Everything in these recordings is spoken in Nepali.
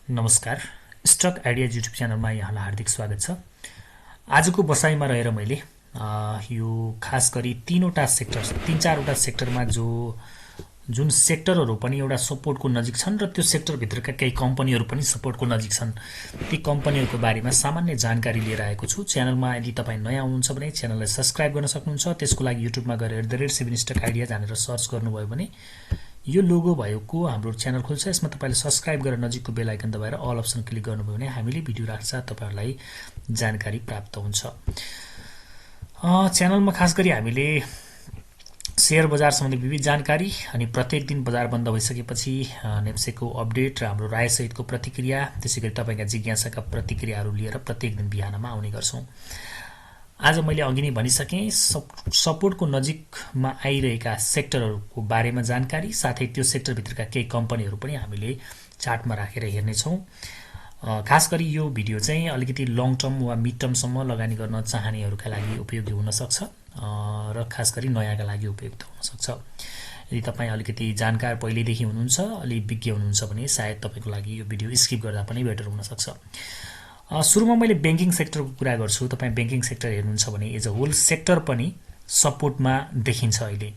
नमस्कार, स्टक आइडिया युट्युब च्यानलमा यहाँलाई हार्दिक स्वागत छ। आजको बसाइमा रहेर मैले यो खास गरी तीन चारवटा सेक्टरमा जुन सेक्टरहरू पनि एउटा सपोर्टको नजिक छन् र त्यो सेक्टरभित्रका केही कम्पनीहरू पनि सपोर्टको नजिक छन्, ती कम्पनीहरूको बारेमा सामान्य जानकारी लिएर आएको छु। च्यानलमा यदि तपाईँ नयाँ हुनुहुन्छ भने च्यानललाई सब्स्क्राइब गर्न सक्नुहुन्छ। त्यसको लागि युट्युबमा गएर @7 स्टक आइडिया भनेर सर्च गर्नुभयो भने यो लोगो भएको हाम्रो च्यानल खुल्छ। यसमा तपाईले सब्स्क्राइब गरेर नजिकको बेल आइकन दबाएर अल अप्सन क्लिक गर्नुभयो भने हामीले भिडियो राख्दा तपाईहरुलाई जानकारी प्राप्त हुन्छ। च्यानलमा खास गरी हामीले शेयर बजार सम्बन्धी विविध जानकारी अनि प्रत्येक दिन बजार बन्द भइसकेपछि नेप्सेको अपडेट र हाम्रो राय सहितको प्रतिक्रिया, त्यसैगरी तपाईका जिज्ञासाका प्रतिक्रियाहरू लिएर प्रत्येक दिन बिहानमा आउने गर्छौं। आज मैले अघि नै भनिसके सपोर्टको नजिकमा आइरहेका सेक्टरहरूको बारेमा जानकारी, साथै त्यो सेक्टरभित्रका केही कम्पनीहरू पनि हामीले चार्टमा राखेर हेर्नेछौँ। खास गरी यो भिडियो चाहिँ अलिकति लङ टर्म वा मिड टर्मसम्म लगानी गर्न चाहनेहरूका लागि उपयोगी हुन सक्छ र खास गरी नयाँका लागि उपयुक्त हुन सक्छ। यदि तपाईँ अलिकति जानकार पहिलेदेखि हुनुहुन्छ, अलि विज्ञ हुनुहुन्छ भने सायद तपाईको लागि यो भिडियो स्किप गर्दा पनि बेटर हुन सक्छ। सुरुमा मैले बैंकिङ सेक्टरको कुरा गर्छु। तपाईँ बैंकिङ सेक्टर हेर्नुहुन्छ भने एज अ होल सेक्टर पनि सपोर्टमा देखिन्छ अहिले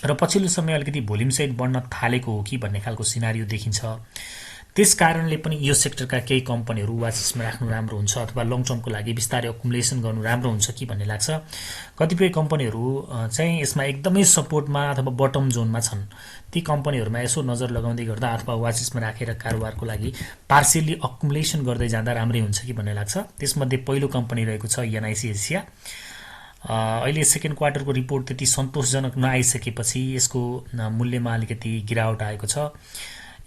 र पछिल्लो समय अलिकति भोल्युम सहित बढ्न थालेको हो कि भन्ने खालको सिनारियो देखिन्छ। त्यसकारणले पनि यो सेक्टरका केही कम्पनीहरू वाचलिस्टमा राख्नु राम्रो हुन्छ अथवा लङ टर्मको लागि बिस्तारै अकुमुलेसन गर्नु राम्रो हुन्छ कि भन्ने लाग्छ। कतिपय कम्पनीहरू चाहिँ यसमा एकदमै सपोर्टमा अथवा बटम जोनमा छन्। ती कम्पनीहरूमा यसो नजर लगाउँदै गर्दा अथवा वाचलिस्टमा राखेर कारोबारको लागि पार्सियली अकुमुलेसन गर्दै जाँदा राम्रै हुन्छ कि भन्ने लाग्छ। त्यसमध्ये पहिलो कम्पनी रहेको छ एनआइसी एसिया। अहिले सेकेन्ड क्वार्टरको रिपोर्ट त्यति सन्तोषजनक नआइसकेपछि यसको मूल्यमा अलिकति गिरावट आएको छ।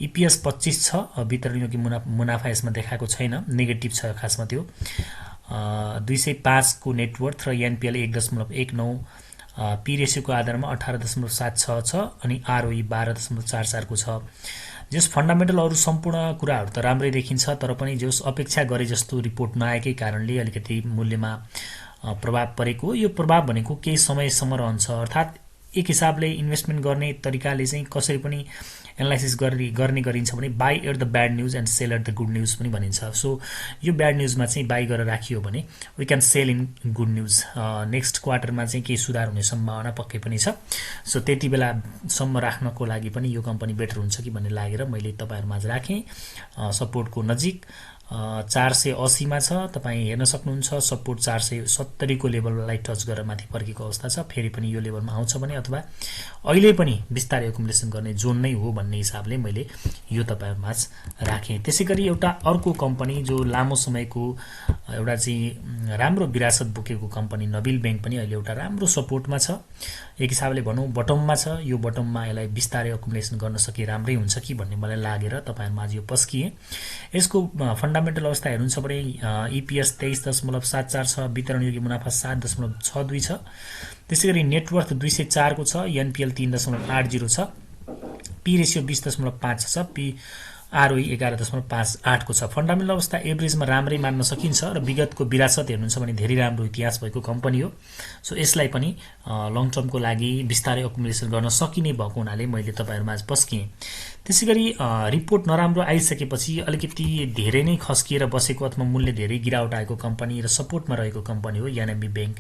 इपिएस 25 छ, वितरणयोग्य मुनाफा यसमा देखाएको छैन, नेगेटिभ छ खासमा त्यो। 205 को नेटवर्थ र एनपिएल 1.19, पी रेशियोको आधारमा 18.76 छ अनि आरओई 12.44 को छ। जस फन्डामेन्टल अरु सम्पूर्ण कुराहरू त राम्रै देखिन्छ, तर पनि जस अपेक्षा गरे जस्तो रिपोर्ट नआएकै कारणले अलिकति मूल्यमा प्रभाव परेको। यो प्रभाव भनेको केही समयसम्म रहन्छ, अर्थात् एक हिसाबले इन्भेस्टमेन्ट गर्ने तरिकाले चाहिँ कसरी पनि एनालाइसिस गर्ने गरिन्छ भने buy at the bad news and sell at the good news पनि भनिन्छ। सो यो ब्याड न्यूजमा चाहिँ बाई गरेर राखियो भने we can sell in good news. Next क्वार्टरमा चाहिँ केही सुधार हुने सम्भावना पक्कै पनि छ। सो त्यति बेलासम्म राख्नको लागि पनि यो कम्पनी बेटर हुन्छ कि भन्ने लागेर मैले तपाईहरुमाझ राखेँ। सपोर्टको नजिक 480 मा छ, तपाईँ हेर्न सक्नुहुन्छ। सपोर्ट 470 को लेभललाई टच गरेर माथि फर्केको अवस्था छ। फेरि पनि यो लेभलमा आउँछ भने अथवा अहिले पनि बिस्तारै एकुमुलेसन गर्ने जोन नै हो भन्ने हिसाबले मैले यो तपाईहरुमाझ राखेँ। त्यसैगरी एउटा अर्को कम्पनी जो लामो समयको एउटा चाहिँ राम्रो विरासत बोकेको कम्पनी नबिल बैंक पनि अहिले एउटा राम्रो सपोर्टमा छ। एक हिसाबले भनौं बटममा छ। यो बटममा यसलाई बिस्तारै एकुमुलेसन गर्न सके राम्रै हुन्छ कि भन्ने मलाई लागेर तपाईहरुमाझ यो पस्किए। यसको फन्डामेन्टल अवस्था हेर्नुहुन्छ भने इपिएस 23.74 छ, वितरणयोग्य मुनाफा 7.62 छ। त्यसैगरी नेटवर्थ 204 को छ, एनपिएल 3.80 छ, पी रेशियो 20.5 छ, पी आरओई 11.58 को छ। फन्डामेन्टल अवस्था एभरेजमा राम्रै मान्न सकिन्छ र विगतको विरासत हेर्नुहुन्छ भने धेरै राम्रो इतिहास भएको कम्पनी हो। सो यसलाई पनि लङ टर्मको लागि बिस्तारै अकुमुलेसन गर्न सकिने भएको हुनाले मैले तपाईहरुमाझ पस्किएँ। त्यसैगरी रिपोर्ट नराम्रो आइसकेपछि अलिकति धेरै नै खस्किएर बसेको अथवा मूल्य धेरै गिरावट आएको कम्पनी र सपोर्टमा रहेको कम्पनी हो एनएमबी बैंक।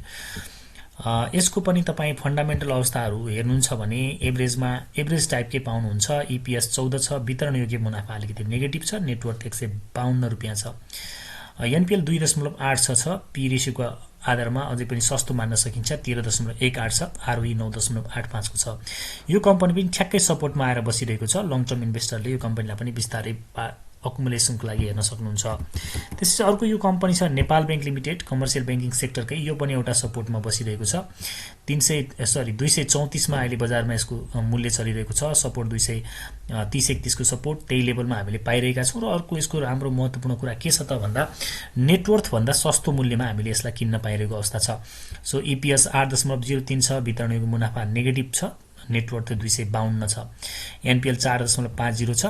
यसको पनि तपाईँ फन्डामेन्टल अवस्थाहरू हेर्नुहुन्छ भने एभरेज टाइपकै पाउनुहुन्छ। इपिएस 14 छ, वितरणयोग्य मुनाफा अलिकति नेगेटिभ छ, नेटवर्थ 152 रुपैयाँ छ, एनपिएल 2.86 छ, पी रेशियोको आधारमा अझै पनि सस्तो मान्न सकिन्छ, 13.18 छ, आरओई 9.85 को छ। यो कम्पनी पनि ठ्याक्कै सपोर्टमा आएर बसिरहेको छ। लङ टर्म इन्भेस्टरले यो कम्पनीलाई पनि बिस्तारै अकुमुलेसनको लागि हेर्न सक्नुहुन्छ। त्यसपछि अर्को यो कम्पनी छ Nepal bank limited, commercial banking सेक्टरकै। यो पनि एउटा सपोर्टमा बसिरहेको छ। 234 मा अहिले बजारमा यसको मूल्य चलिरहेको छ। सपोर्ट 230-31 को सपोर्ट त्यही लेभलमा हामीले पाइरहेका छौं। र अर्को यसको राम्रो महत्त्वपूर्ण कुरा के छ त भन्दा नेटवर्थ भन्दा सस्तो मूल्यमा हामीले यसलाई किन्न पाइरहेको अवस्था छ। सो इपिएस 8.03 छ, वितरणयोग्य मुनाफा नेगेटिभ छ, नेटवर्थ 252 छ, एनपिएल 4.50 छ,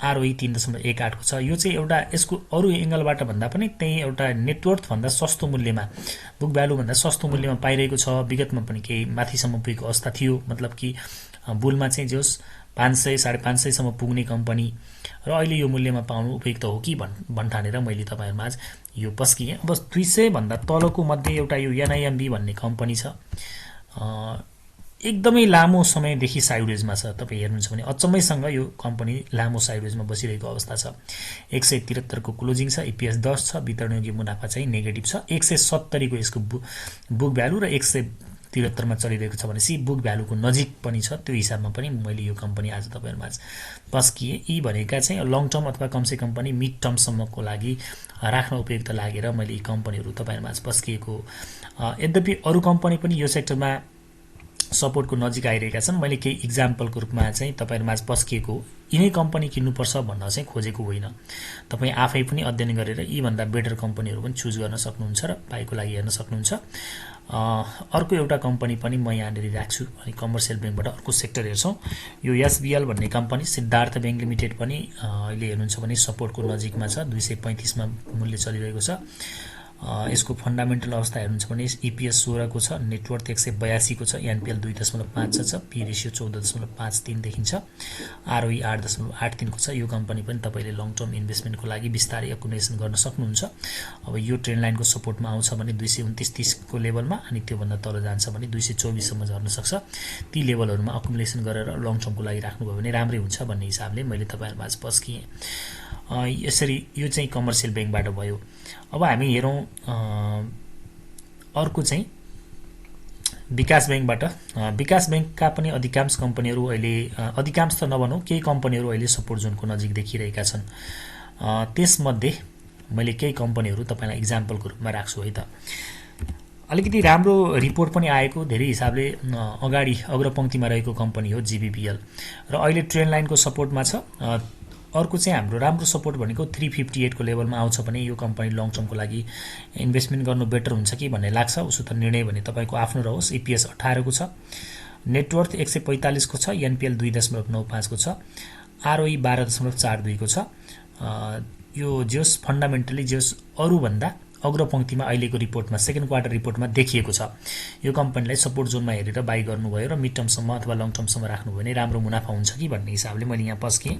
आरओई 3.18 को छ। यो चाहिँ एउटा यसको अरु एंगलबाट भन्दा पनि त्यही एउटा नेटवर्थ भन्दा सस्तो मूल्यमा, बुक भ्यालु भन्दा सस्तो मूल्यमा पाइरहेको छ। विगतमा पनि केही माथिसम्म पुगेको अवस्था थियो, मतलब कि बुलमा चाहिँ जोस 500 550 सम्म पुग्ने कम्पनी र अहिले यो मूल्यमा पाउनु उपयुक्त हो कि भन्ठानेर मैले तपाईहरुमा आज यो पस्किएँ। अब 200 भन्दा तलको मध्ये एउटा यो एनआईएमबी भन्ने कम्पनी छ, एकदमै लामो समयदेखि साइडवेजमा छ। तपाई हेर्नुहुन्छ भने अचम्मैसँग यो कम्पनी लामो साइडवेजमा बसिरहेको अवस्था छ। 173 को क्लोजिङ छ, ईपीएस 10 छ, वितरणयोग्य मुनाफा चाहिँ नेगेटिभ छ। 170 को यसको बुक भ्यालु र 173 मा चलिरहेको छ भनेसी बुक भ्यालुको नजिक पनि छ। त्यो हिसाबमा पनि मैले यो कम्पनी आज तपाईहरुमा पस्किए। यी भनेका चाहिँ लङ टर्म अथवा कमसे कम पनि मिड टर्म सम्मको लागि राख्न उपयुक्त लागेर मैले यी कम्पनीहरु तपाईहरुमा आज पस्किएको। यद्यपि अरु कम्पनी पनि यो सेक्टरमा सपोर्टको नजिक आइरहेका छन्। मैले केही एक्जाम्पलको रूपमा चाहिँ तपाईहरुमा आज पस्किएको यिनै कम्पनी किन्नुपर्छ भन्न चाहिँ खोजेको होइन। तपाई आफै पनि अध्ययन गरेर यी भन्दा बेटर कम्पनीहरु पनि चुज गर्न सक्नुहुन्छ र पाइको लागि हेर्न सक्नुहुन्छ। अर्को एउटा कम्पनी पनि म यहाँनेरि राख्छु अनि कमर्सियल बैंकबाट अर्को सेक्टर हेर्छौं। यो एसबीएल भन्ने कम्पनी सिद्धार्थ बैंक लिमिटेड पनि अहिले हेर्नुहुन्छ भने सपोर्टको नजिकमा छ। 235 मा मूल्य चलिरहेको छ। यसको फन्डामेन्टल अवस्था हेर्नुहुन्छ भने ईपीएस 16 को छ, नेटवर्थ 182 को छ, एनपीएल 2.5 छ, पी रेशियो 14.53 देखिन्छ, आरओई 8.83 को छ। यो कम्पनी पनि तपाईले लङ टर्म इन्भेस्टमेन्टको लागि बिस्तारै एकुमुलेसन गर्न सक्नुहुन्छ। अब यो ट्रेन्ड लाइनको सपोर्टमा आउँछ भने 229-30 को लेभलमा अनि त्यो भन्दा तल जान्छ भने 224 सम्म झर्न सक्छ। ती लेभलहरुमा एकुमुलेसन गरेर लङ टर्मको लागि राख्नुभयो भने राम्रै हुन्छ भन्ने हिसाबले मैले तपाईहरुमा आज पस्किए। यसरी यो चाहिँ कमर्सियल बैंकबाट भयो। अब हामी हेरौं अर्को चाहिँ विकास बैंकबाट। विकास बैंकका पनि अधिकांश कम्पनीहरु अहिले अधिकांश त नभनौं केही कम्पनीहरु अहिले सपोर्ट जोनको नजिक देखिरहेका छन्। त्यसमध्ये मैले केही कम्पनीहरु तपाईलाई एक्जाम्पलको रूपमा राख्छु है त। अलिकति राम्रो रिपोर्ट पनि आएको धेरै हिसाबले अगाडि अग्रपंक्तिमा रहेको कम्पनी हो जीबीपीएल र अहिले ट्रेन्ड लाइनको सपोर्टमा छ। अर्को चाहिँ हाम्रो राम्रो सपोर्ट भनेको 358 को लेभलमा आउँछ भने यो कम्पनी लङ टर्मको लागि इन्भेस्टमेन्ट गर्नु बेटर हुन्छ कि भन्ने लाग्छ। उसो त निर्णय भने तपाईको आफ्नो रहोस्। ईपीएस 18 को छ, नेटवर्थ 145 को छ, एनपीएल 2.95 को छ, आरओई 12.42 को छ। यो जस फन्डामेन्टली जस अरु भन्दा अग्रपंक्तिमा अहिलेको रिपोर्टमा सेकेन्ड क्वार्टर रिपोर्टमा देखिएको छ। यो कम्पनीलाई सपोर्ट जोनमा हेरेर बाइ गर्नुभयो र मिड टर्मसम्म अथवा लङ टर्मसम्म राख्नुभयो भने राम्रो मुनाफा हुन्छ कि भन्ने हिसाबले मैले यहाँ पस्केँ।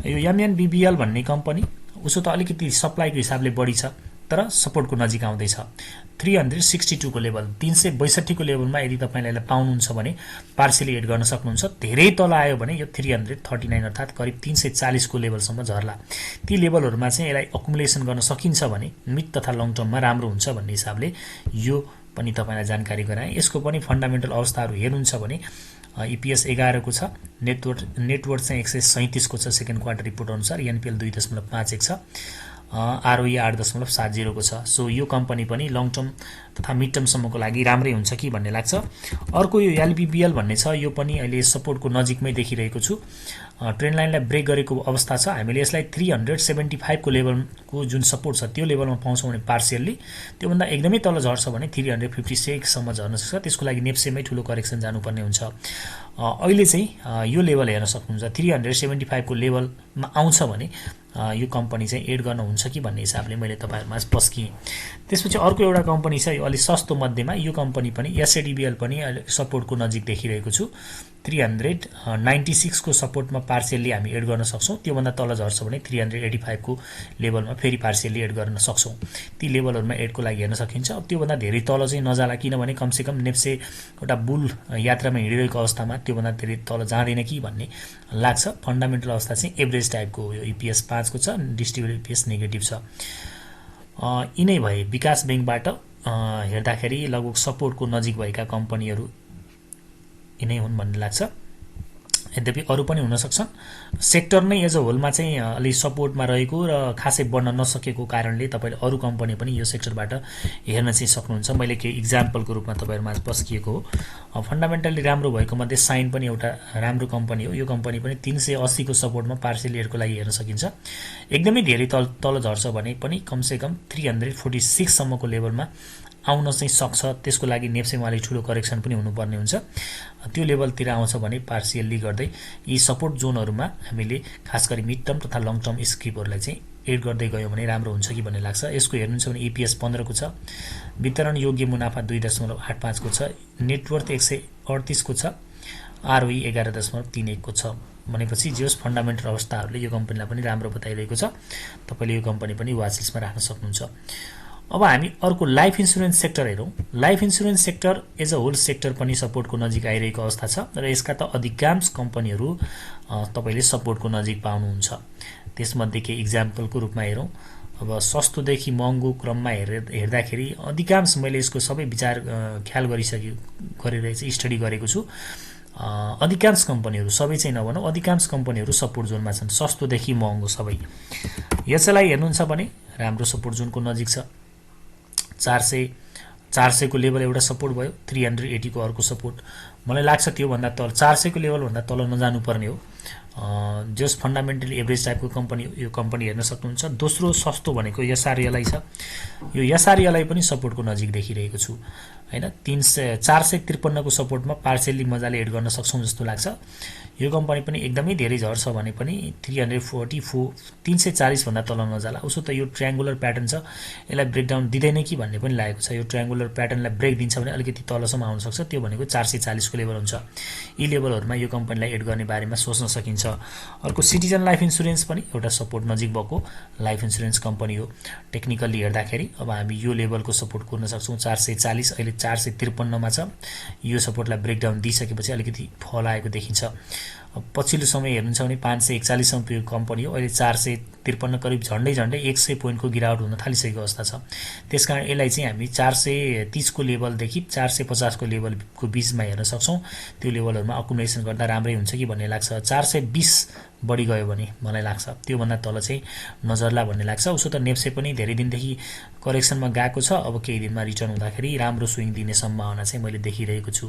यो एमएनबीबीएल भन्ने कम्पनी उसो त अलिकति सप्लाईको हिसाबले बढी छ तर सपोर्टको नजिक आउँदैछ। 362 को लेभल 362 को लेभलमा यदि तपाईले पाउनुहुन्छ भने पार्शियली एड गर्न सक्नुहुन्छ। धेरै तल आयो भने यो 339 अर्थात करिब 340 को लेभलसम्म झर्ला। ती लेभलहरुमा चाहिँ यसलाई अकुमुलेसन गर्न सकिन्छ भने मिड तथा लङ टर्ममा राम्रो हुन्छ भन्ने हिसाबले यो पनि तपाईलाई जानकारी गराए। यसको पनि फन्डामेन्टल अवस्थाहरु हेर्नुहुन्छ भने ईपीएस 11 को छ, नेटवर्थ चाहिँ 137 को छ सेकेन्ड क्वार्टर रिपोर्ट अनुसार, एनपीएल 2.51 छ, आरओई 8.70 को छ। सो यो कम्पनी पनि लङ टर्म तथा मिड टर्म सम्मको लागि राम्रै हुन्छ कि भन्ने लाग्छ। अर्को यो एलबीबीएल भन्ने छ, यो पनि अहिले सपोर्टको नजिकमै देखिरहेको छु। ट्रेन्ड लाइनलाई ब्रेक गरेको अवस्था छ। हामीले यसलाई 375 को लेभलको जुन सपोर्ट छ त्यो लेभलमा पाउँछौं भने पार्शियली, त्यो भन्दा एकदमै तल झर्छ भने 356 सम्म झर्न सक्छ। त्यसको लागि नेप्सेमै ठूलो करेक्सन जानुपर्ने हुन्छ। अहिले चाहिँ यो लेभल हेर्न सक्नुहुन्छ। 375 को लेभलमा आउँछ भने यो कम्पनी चाहिँ एड गर्न हुन्छ कि भन्ने हिसाबले मैले तपाईहरुमा पस्किए। त्यसपछि अर्को एउटा कम्पनी छ यो अलि सस्तो मध्येमा। यो कम्पनी पनि एसएडीबीएल पनि सपोर्टको नजिक देखिरहेको छु। 396 को सपोर्टमा पार्शियली हामी एड गर्न सक्छौं। त्यो भन्दा तल झर्छ भने 385 को लेभलमा फेरि पार्शियली एड गर्न सक्छौं। ती लेभलहरुमा एडको लागि हेर्न सकिन्छ। अब त्यो भन्दा धेरै तल चाहिँ नजाला किनभने कमसे कम नेप्से एउटा बुल यात्रामा हिँडिरहेको अवस्थामा त्यो भन्दा धेरै तल जाँदैन कि भन्ने लाग्छ। फन्डामेन्टल अवस्था चाहिँ एभरेज टाइपको हो। यो ईपीएस 5 को छ, डिस्ट्रिब्युटेड ईपीएस नेगेटिभ छ। यिनै भए विकास बैंकबाट हेर्दाखेरि लगभग सपोर्टको नजिक भएका कम्पनीहरु यिनै हुन् भन्ने लाग्छ। यद्यपि अरु पनि हुन सक्छन्। सेक्टर नै एज अ होलमा चाहिँ अलि सपोर्टमा रहेको र खासै बढ्न नसकेको कारणले तपाईले अरु कम्पनी पनि यो सेक्टरबाट हेर्न चाहिँ सक्नुहुन्छ। मैले केही एक्जाम्पलको रूपमा तपाईहरुमा तस्किएको हो। फन्डामेन्टली राम्रो भएको मध्ये साइन पनि एउटा राम्रो कम्पनी हो। यो कम्पनी पनि 380 को सपोर्टमा पार्शियल एडको लागि हेर्न सकिन्छ। एकदमै धेरै तल झर्छ भने पनि कमसे कम 346 सम्मको लेभलमा आउन चाहिँ सक्छ। त्यसको लागि नेप्सेमाले ठूलो करेक्सन पनि हुनुपर्ने हुन्छ। त्यो लेभलतिर आउँछ भने पार्शियली गर्दै यी सपोर्ट जोनहरुमा हामीले खासगरी मिड टर्म तथा लङ टर्म स्क्रिपहरुलाई चाहिँ एड गर्दै गयो भने राम्रो हुन्छ कि भन्ने लाग्छ। यसको हेर्नुहुन्छ भने ईपीएस 15 को छ, वितरण योग्य मुनाफा 2.85 को छ, नेटवर्थ 138 को छ, ROE 11.31 को छ भनेपछि जे होस् फन्डामेन्टल अवस्थाहरूले यो कम्पनीलाई पनि राम्रो बताइरहेको छ। तपाईले यो कम्पनी पनि वाच लिस्टमा राख्न सक्नुहुन्छ। अब हामी अर्को लाइफ इन्स्योरेन्स सेक्टर हेरौँ। Life insurance sector as a whole sector पनि सपोर्टको नजिक आइरहेको अवस्था छ र यसका त अधिकांश कम्पनीहरू तपाईले सपोर्टको नजिक पाउनुहुन्छ। त्यसमध्ये के इक्जाम्पलको रूपमा हेरौँ। अब सस्तोदेखि महँगो क्रममा हेर्दाखेरि अधिकांश मैले यसको सबै विचार ख्याल गरिरहेछ स्टडी गरेको छु। अधिकांश कम्पनीहरू सबै चाहिँ नभनौँ, अधिकांश कम्पनीहरू सपोर्ट जोनमा छन्, सस्तोदेखि महँगो सबै। यसलाई हेर्नुहुन्छ भने राम्रो सपोर्ट जोनको नजिक छ। 400 को लेभल एउटा सपोर्ट भयो, 380 को अर्को सपोर्ट। मलाई लाग्छ त्यो भन्दा तल 400 को लेभल भन्दा तल नजानु पर्ने हो। जस फन्डामेन्टली एभरेज टाइपको कम्पनी यो कम्पनी हेर्न सक्नुहुन्छ। दोस्रो सस्तो भनेको एसआरएलआई छ। यो एसआरएलआई पनि सपोर्टको नजिक देखिरहेको छु हैन। 453 को सपोर्टमा पार्शियली मजाले एड गर्न सक्छौं जस्तो लाग्छ। यो कम्पनी पनि एकदमै धेरै झर्छ भने पनि 340 भन्दा तल नजाला। उसो त यो ट्रायंगुलर प्याटर्न छ, यसलाई ब्रेकडाउन दिदैन कि भन्ने पनि लागेको छ। यो ट्रायंगुलर प्याटर्नलाई ब्रेक दिन्छ भने अलिकति तलसम्म आउन सक्छ, त्यो भनेको 440 को लेभल हुन्छ। यी लेभलहरुमा यो कम्पनीलाई एड गर्ने बारेमा सोच्न सकिन्छ। अर्को सिटिजन लाइफ इन्स्योरेन्स पनि एउटा सपोर्ट नजिक भएको लाइफ इन्स्योरेन्स कम्पनी हो। टेक्निकली हेर्दाखेरि अब हामी यो लेभलको सपोर्ट गर्न सक्छौं। 440 अहिले 453 मा छ। यो सपोर्टलाई ब्रेकडाउन दिइसकेपछि अलिकति फल आएको देखिन्छ। पछिल्लो समय हेर्नुहुन्छ भने 541 सम्म पुगेको कम्पनी हो। अहिले 453 करिब झन्डै 100 पोइन्टको गिरावट हुन थालिसकेको अवस्था छ। त्यसकारण यसलाई चाहिँ हामी 430 को लेभलदेखि 450 को लेभलको बीचमा हेर्न सक्छौं। त्यो लेभलहरुमा अकुमुलेसन गर्दा राम्रै हुन्छ कि भन्ने लाग्छ। 420 बढी गयो भने मलाई लाग्छ त्यो भन्दा तल चाहिँ नजरला भन्ने लाग्छ। उसो त नेप्से पनि धेरै दिनदेखि करेक्सनमा गएको छ। अब केही दिनमा रिटर्न हुँदाखेरि राम्रो स्विङ दिने सम्भावना चाहिँ मैले देखिरहेको छु।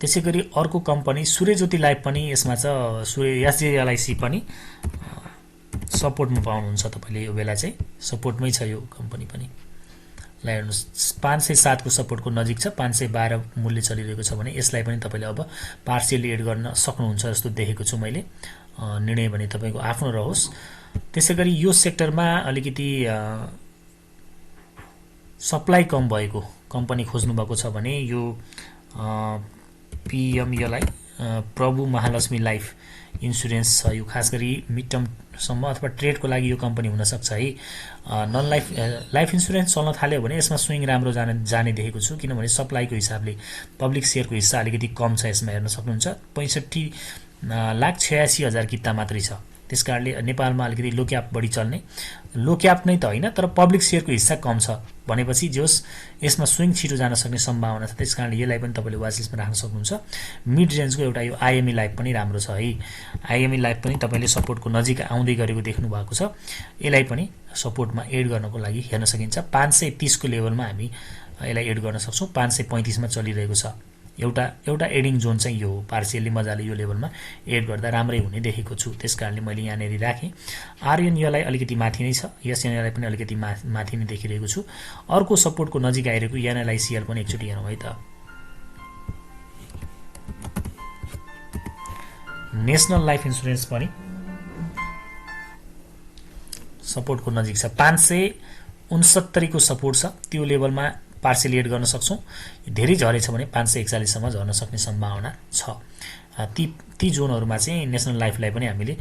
त्यसैगरी अर्को कम्पनी सूर्यज्योति लाइफ पनि यसमा छ। एसजेएलआईसी पनि सपोर्टमा पाउनुहुन्छ तपाईले। यो बेला चाहिँ सपोर्टमै छ यो कम्पनी पनि। ल हेर्नुस् 507 को सपोर्टको नजिक छ। 512 मूल्य चलिरहेको छ भने यसलाई पनि तपाईले अब पार्शियली एड गर्न सक्नुहुन्छ जस्तो देखेको छु मैले। निर्णय भने तपाईको आफ्नो रहोस्। त्यसैगरी यो सेक्टरमा अलिकति सप्लाई कम भएको कम्पनी खोज्नु भएको छ भने यो पीएमएलआई प्रभु महालक्ष्मी लाइफ इन्स्योरेन्स छ। यो खास गरी मिड टर्म सम्म अथवा ट्रेडको लागि यो कम्पनी हुन सक्छ है। नन लाइफ इन्स्योरेन्स चल्न थाल्यो भने यसमा स्विङ राम्रो जाने देखेको छु, किनभने सप्लाईको हिसाबले पब्लिक शेयरको हिस्सा अलिकति कम छ। यसमा हेर्न सक्नुहुन्छ 65,86,000 किता मात्रै छ। त्यसकारणले नेपालमा अलिकति लो क्याप बढी चल्ने, लो क्याप नै त होइन तर पब्लिक शेयरको हिस्सा कम छ भनेपछि जोस यसमा स्विङ छिटो जान सक्ने सम्भावना छ। त्यसकारणले यसलाई पनि तपाईले वाच लिस्टमा राख्न सक्नुहुन्छ। मिड रेन्जको एउटा यो आईएमई लाइफ पनि राम्रो छ है। आईएमई लाइफ पनि तपाईले सपोर्टको नजिक आउँदै गरेको देख्नु भएको छ। यसलाई पनि सपोर्टमा एड गर्नको लागि हेर्न सकिन्छ। 530 को लेभलमा हामी यसलाई एड गर्न सक्छौं। 535 मा चलिरहेको छ। एउटा एडिङ जोन चाहिँ यो हो। पार्शियली मजाले यो लेभलमा एड गर्दा राम्रै हुने देखेको छु। त्यसकारणले मैले यहाँनेरि राखे। आरएनएलआई अलिकति माथि नै छ। एसएनएलआई पनि अलिकति माथि नै देखिरहेको छु। अर्को सपोर्टको नजिक आइरहेको एनएलआईसीएल पनि एकचोटी हेरौँ है त। नेशनल लाइफ इन्स्योरेन्स पनि सपोर्टको नजिक छ। 569 को सपोर्ट छ। त्यो लेभलमा पार्शियली एड गर्न सक्छौं। धेरै झरेछ भने 541 सम्म झर्न सक्ने सम्भावना छ। ती जोनहरुमा चाहिँ नेशनल लाइफलाई पनि हामीले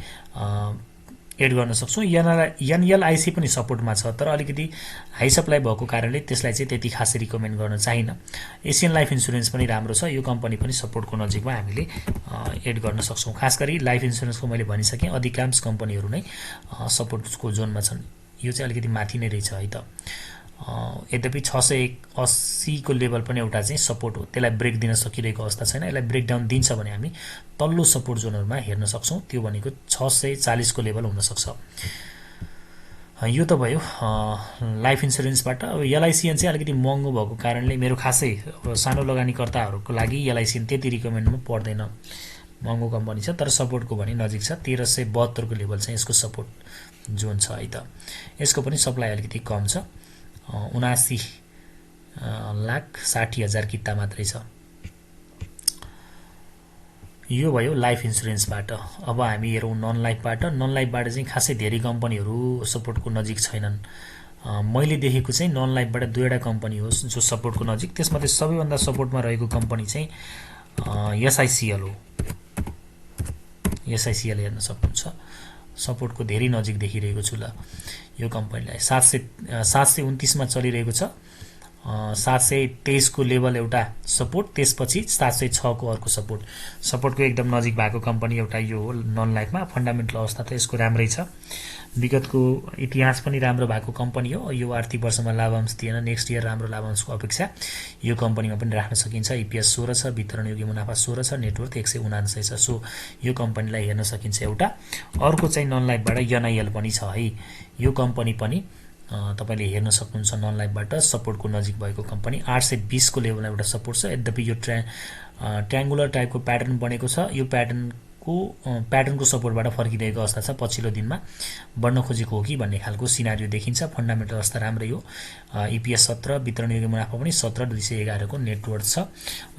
एड गर्न सक्छौं। एनएलआईसी पनि सपोर्टमा छ तर अलिकति हाई सप्लाई भएको कारणले त्यसलाई चाहिँ त्यति खासै रिकमेन्ड गर्न चाहिन। एशियन लाइफ इन्स्योरेन्स पनि राम्रो छ। यो कम्पनी पनि सपोर्टको नजिकमा हामीले एड गर्न सक्छौं। खास गरी लाइफ इन्स्योरेन्सको मैले भनिसके अधिकांश कम्पनीहरु नै सपोर्टको जोनमा छन्। यो चाहिँ अलिकति माथि नै रहेछ है त। यद्यपि 680 को लेभल पनि एउटा चाहिँ सपोर्ट हो। त्यसलाई ब्रेक दिन सकिरहेको अवस्था छैन। यसलाई ब्रेक डाउन दिन्छ भने हामी तल्लो सपोर्ट जोनहरुमा हेर्न सक्छौं। त्यो भनेको 640 को लेभल हुन सक्छ। यो त भयो लाइफ इन्स्योरेन्सबाट। अब एलआईसीएन चाहिँ अलिकति महँगो भएको कारणले मेरो खासै सानो लगानीकर्ताहरुको लागि एलआईसीएन त्यति रिकमेन्डमा पर्दैन। महँगो कम्पनी छ तर सपोर्टको भने नजिक छ। 1372 को लेभल चाहिँ यसको सपोर्ट जोन छ है त। यसको पनि सप्लाई अलिकति कम छ। 79,60,000 किता मात्रै छ। यो भयो लाइफ इन्स्योरेन्सबाट। अब हामी हेरौं नन लाइफबाट। नन लाइफबाट चाहिँ खासै धेरै कम्पनीहरु सपोर्टको नजिक छैनन्। मैले देखेको चाहिँ नन लाइफबाट दुईवटा कम्पनी हो जो सपोर्टको नजिक। त्यसमध्ये सबैभन्दा सपोर्टमा रहेको कम्पनी चाहिँ एसआइसिएल हो। एसआइसिएल हेर्न सक्नुहुन्छ, सपोर्टको धेरै नजिक देखिरहेको छु। ल यो कम्पनीलाई 729 मा चलिरहेको छ। 723 को लेभल एउटा सपोर्ट, त्यसपछि 706 को अर्को सपोर्टको एकदम नजिक भएको कम्पनी एउटा यो हो नन लाइफमा। फन्डामेन्टल अवस्था त यसको राम्रै छ, विगतको इतिहास पनि राम्रो भएको कम्पनी हो। यो आर्थिक वर्षमा लाभांश दिएन, नेक्स्ट इयर राम्रो लाभांशको अपेक्षा यो कम्पनीमा पनि राख्न सकिन्छ। इपिएस 16 छ, वितरण योग्य मुनाफा 16 छ, नेटवर्थ 179 छ। सो यो कम्पनीलाई हेर्न सकिन्छ एउटा। अर्को चाहिँ नन लाइफबाट एनआइएल पनि छ है। यो कम्पनी पनि तपाईले हेर्न सक्नुहुन्छ नन लाइफबाट सपोर्टको नजिक भएको कम्पनी। 820 को लेभलमा एउटा सपोर्ट छ। यद्यपि यो ट्रायङ्गुलर टाइपको प्याटर्न बनेको छ। यो प्याटर्नको सपोर्टबाट फर्किरहेको अवस्था छ। पछिल्लो दिनमा बढ्न खोजेको हो कि भन्ने खालको सिनारियो देखिन्छ। फन्डामेन्टल अवस्था राम्रै हो। इपिएस 17, वितरण योग्य मुनाफा पनि 17, 211 को नेटवर्थ छ।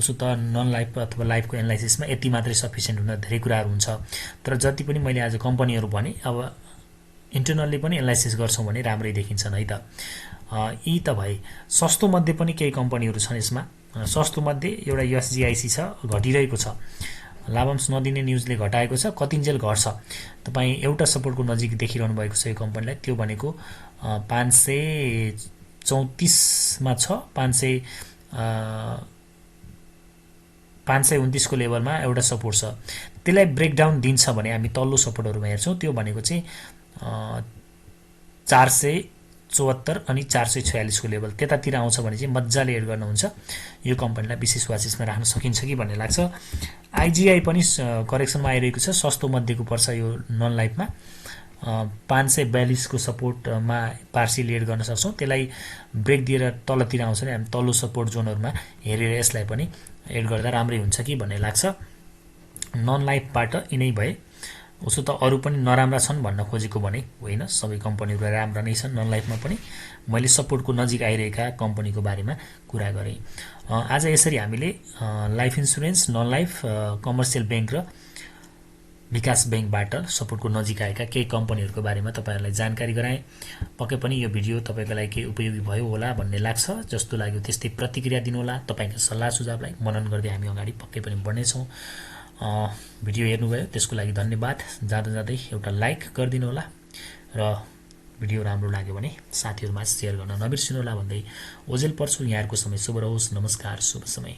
उसो त नन लाइफ अथवा लाइफको एनालाइसिसमा यति मात्रै सफिसिएन्ट हुन धेरै कुराहरू हुन्छ। तर जति पनि मैले आज कम्पनीहरू भने, अब इन्टरनल्ली पनि एनालाइसिस गर्छौं भने राम्रै देखिन्छन् है त। यी त भए सस्तो मध्ये पनि केही कम्पनीहरू छन् यसमा। सस्तो मध्ये एउटा एसजिआइसी छ, घटिरहेको छ। लाभांश नदिने न्युजले घटाएको छ, कतिन्जेल घट्छ। तपाई एउटा सपोर्टको नजिक देखिरहनु भएको छ यो कम्पनीलाई, त्यो भनेको 534 मा छ। 529 को लेभलमा एउटा सपोर्ट छ। त्यसलाई ब्रेकडाउन दिन्छ भने हामी तल्लो सपोर्टहरुमा हेर्छौं। त्यो भनेको चाहिँ 474 अनि 446 को लेभल त्यतातिर आउँछ भने चाहिँ मज्जाले एड गर्नुहुन्छ। यो कम्पनीलाई विशेष वाचिसमा राख्न सकिन्छ कि भन्ने लाग्छ। आइजिआई पनि करेक्सनमा आइरहेको छ, सस्तो मध्येको पर्छ यो नन लाइफमा। 542 को सपोर्टमा पार्सियल एड गर्न सक्छौं। त्यसलाई ब्रेक दिएर तलतिर आउँछ भने हामी तल्लो सपोर्ट जोनहरुमा हेरेर यसलाई पनि एड गर्दा राम्रै हुन्छ कि भन्ने लाग्छ। नन लाइफबाट यिनै भए। उसो त अरु पनि नराम्रा छन् भन्न खोजेको भने होइन, सबै कम्पनीहरु राम्रा नै छन्। नन लाइफमा पनि मैले सपोर्टको नजिक आइरहेका कम्पनीको बारेमा कुरा गरे। आज यसरी हामीले life insurance, non life, commercial bank र विकास बैंकबाट सपोर्टको नजिक आएका केही कम्पनीहरुको बारेमा तपाईहरुलाई जानकारी गराए। पक्कै पनि यो भिडियो तपाईको लागि केही उपयोगी भयो होला भन्ने लाग्छ। जस्तो लाग्यो त्यस्तै प्रतिक्रिया दिनु होला। तपाईको सल्लाह सुझावलाई मनन गर्दै हामी अगाडि पक्कै पनि बढ्ने छौं। भिडियो हेर्नुभयो त्यसको लागि धन्यवाद। जाँदा जाँदै एउटा लाइक गरिदिनु होला र भिडियो राम्रो लाग्यो भने साथीहरुमा शेयर गर्न नबिर्सिनु होला भन्दै ओजेल पर्छु। यहाँहरुको समय शुभ रहोस्। नमस्कार, शुभ समय।